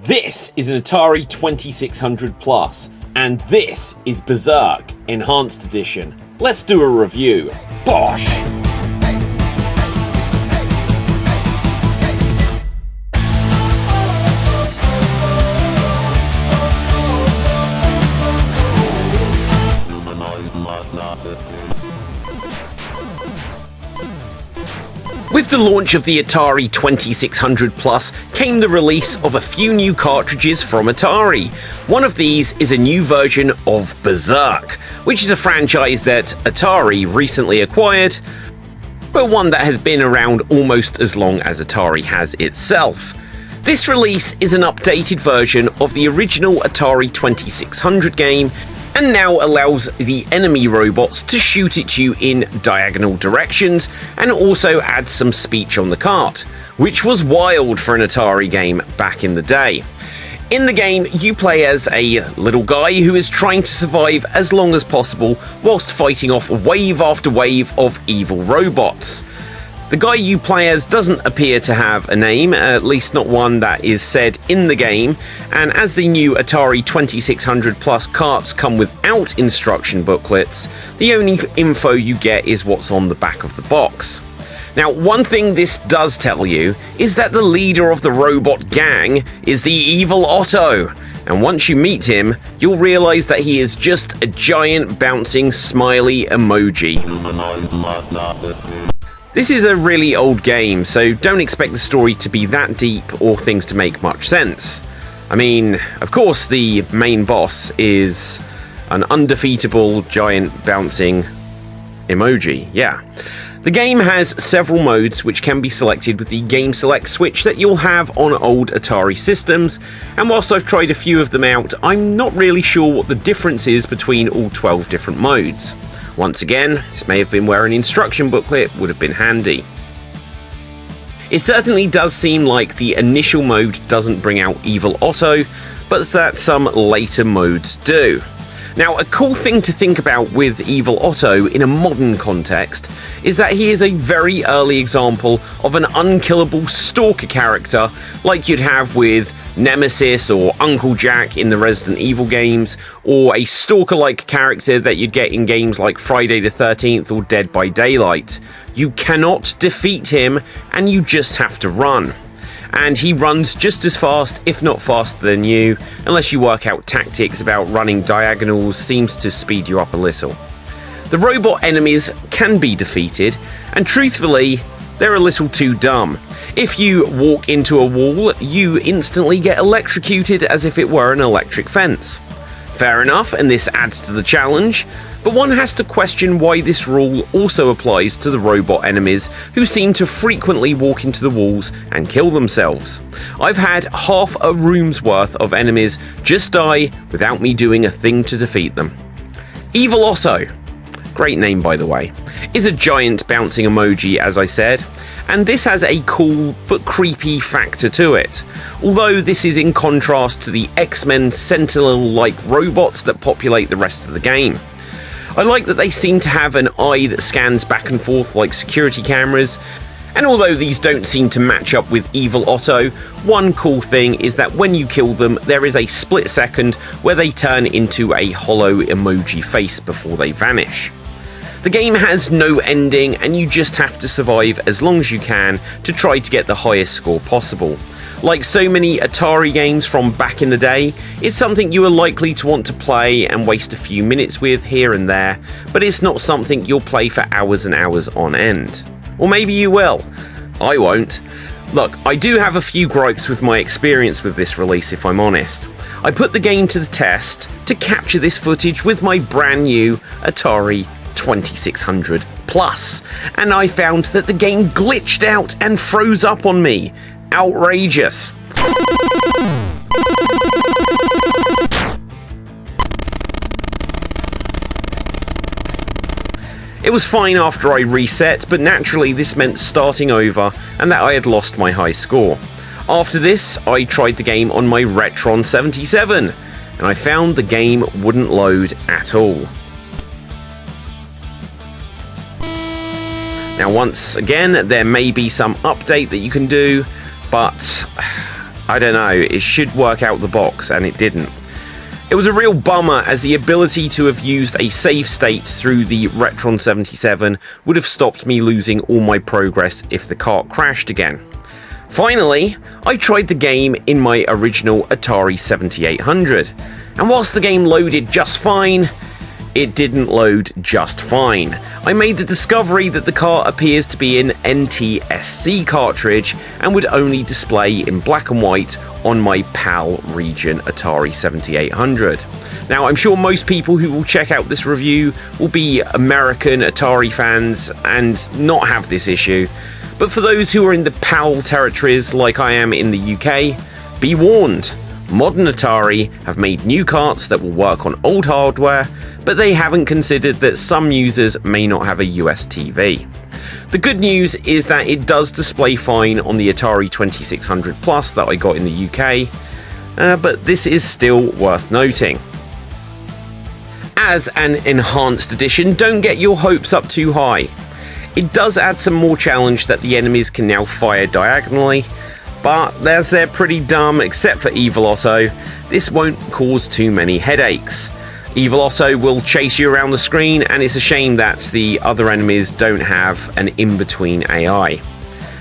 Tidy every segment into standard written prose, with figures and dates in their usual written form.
This is an Atari 2600 Plus, and this is Berzerk Enhanced Edition. Let's do a review. Bosh! With the launch of the Atari 2600 Plus came the release of a few new cartridges from Atari. One of these is a new version of Berzerk, which is a franchise that Atari recently acquired, but one that has been around almost as long as Atari has itself. This release is an updated version of the original Atari 2600 game, and now allows the enemy robots to shoot at you in diagonal directions, and also adds some speech on the cart, which was wild for an Atari game back in the day. In the game, you play as a little guy who is trying to survive as long as possible whilst fighting off wave after wave of evil robots. The guy you play as doesn't appear to have a name, at least not one that is said in the game, and as the new Atari 2600 Plus carts come without instruction booklets, the only info you get is what's on the back of the box. Now, one thing this does tell you is that the leader of the robot gang is the evil Otto, and once you meet him, you'll realise that he is just a giant bouncing smiley emoji. This is a really old game, so don't expect the story to be that deep or things to make much sense. I mean, of course the main boss is an undefeatable giant bouncing emoji, yeah. The game has several modes which can be selected with the Game Select switch that you'll have on old Atari systems, and whilst I've tried a few of them out, I'm not really sure what the difference is between all 12 different modes. Once again, this may have been where an instruction booklet would have been handy. It certainly does seem like the initial mode doesn't bring out Evil Otto, but that some later modes do. Now, a cool thing to think about with Evil Otto in a modern context is that he is a very early example of an unkillable stalker character like you'd have with Nemesis or Uncle Jack in the Resident Evil games, or a stalker-like character that you'd get in games like Friday the 13th or Dead by Daylight. You cannot defeat him, and you just have to run. And he runs just as fast, if not faster than you, unless you work out tactics about running diagonals, seems to speed you up a little. The robot enemies can be defeated, and truthfully, they're a little too dumb. If you walk into a wall, you instantly get electrocuted as if it were an electric fence. Fair enough, and this adds to the challenge, but one has to question why this rule also applies to the robot enemies who seem to frequently walk into the walls and kill themselves. I've had half a room's worth of enemies just die without me doing a thing to defeat them. Evil Otto, great name by the way, is a giant bouncing emoji, as I said, and this has a cool but creepy factor to it, although this is in contrast to the X-Men Sentinel-like robots that populate the rest of the game. I like that they seem to have an eye that scans back and forth like security cameras, and although these don't seem to match up with Evil Otto, one cool thing is that when you kill them, there is a split second where they turn into a hollow emoji face before they vanish. The game has no ending, and you just have to survive as long as you can to try to get the highest score possible. Like so many Atari games from back in the day, it's something you are likely to want to play and waste a few minutes with here and there, but it's not something you'll play for hours and hours on end. Or maybe you will. I won't. Look, I do have a few gripes with my experience with this release, if I'm honest. I put the game to the test to capture this footage with my brand new Atari 2600 Plus, and I found that the game glitched out and froze up on me. Outrageous. It was fine after I reset, but naturally this meant starting over and that I had lost my high score. After this, I tried the game on my Retron 77, and I found the game wouldn't load at all. Now once again, there may be some update that you can do, but I don't know, it should work out the box, and it didn't. It was a real bummer, as the ability to have used a save state through the Retron 77 would have stopped me losing all my progress if the cart crashed again. Finally, I tried the game in my original Atari 7800, and whilst the game loaded just fine, it didn't load just fine. I made the discovery that the cart appears to be an NTSC cartridge and would only display in black and white on my PAL region Atari 7800. Now, I'm sure most people who will check out this review will be American Atari fans and not have this issue, but for those who are in the PAL territories like I am in the UK, be warned. Modern Atari have made new carts that will work on old hardware, but they haven't considered that some users may not have a US TV. The good news is that it does display fine on the Atari 2600 Plus that I got in the UK, but this is still worth noting. As an enhanced edition, don't get your hopes up too high. It does add some more challenge that the enemies can now fire diagonally, but as they're pretty dumb except for Evil Otto, this won't cause too many headaches. Evil Otto will chase you around the screen, and it's a shame that the other enemies don't have an in-between AI.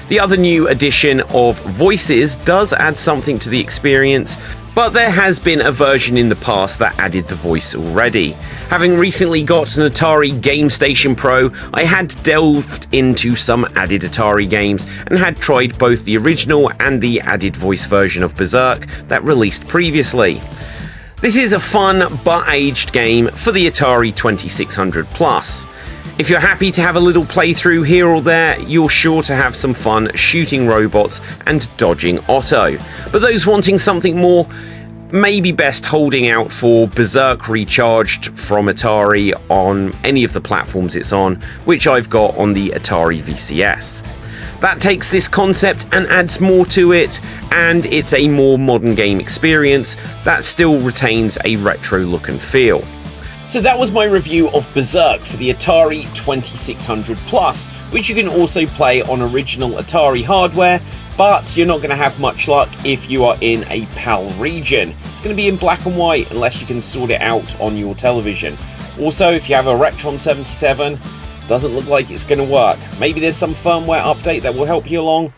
The other new addition of voices does add something to the experience, but there has been a version in the past that added the voice already. Having recently got an Atari Game Station Pro, I had delved into some added Atari games and had tried both the original and the added voice version of Berzerk that released previously. This is a fun but aged game for the Atari 2600 Plus. If you're happy to have a little playthrough here or there, you're sure to have some fun shooting robots and dodging Otto. But those wanting something more may be best holding out for Berzerk Recharged from Atari on any of the platforms it's on, which I've got on the Atari VCS. That takes this concept and adds more to it, and it's a more modern game experience that still retains a retro look and feel. So that was my review of Berzerk for the Atari 2600 Plus, which you can also play on original Atari hardware, but you're not going to have much luck if you are in a PAL region. It's going to be in black and white unless you can sort it out on your television. Also, if you have a Retron 77, doesn't look like it's going to work. Maybe there's some firmware update that will help you along,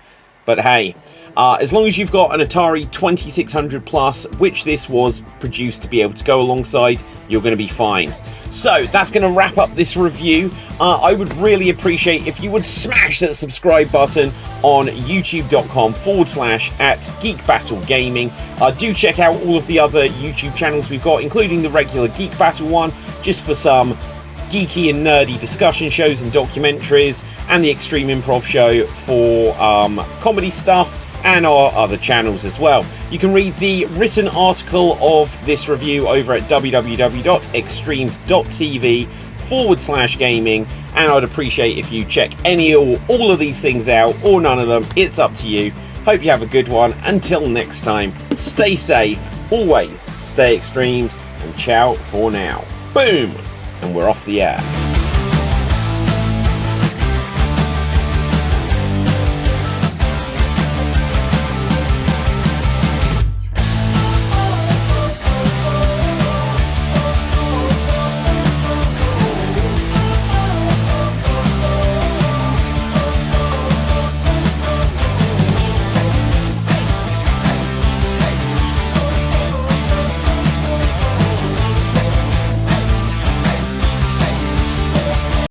but hey. As long as you've got an Atari 2600 Plus, which this was produced to be able to go alongside, you're going to be fine. So that's going to wrap up this review. I would really appreciate if you would smash that subscribe button on youtube.com/@GeekBattleGaming. Do check out all of the other YouTube channels we've got, including the regular Geek Battle one, just for some geeky and nerdy discussion shows and documentaries, and the Extreme Improv show for comedy stuff, and our other channels as well. You can read the written article of this review over at www.xstreamed.tv/gaming, and I'd appreciate if you check any or all of these things out, or none of them. It's up to you. Hope you have a good one. Until next time, stay safe, always stay extremed, and ciao for now. Boom! And we're off the air.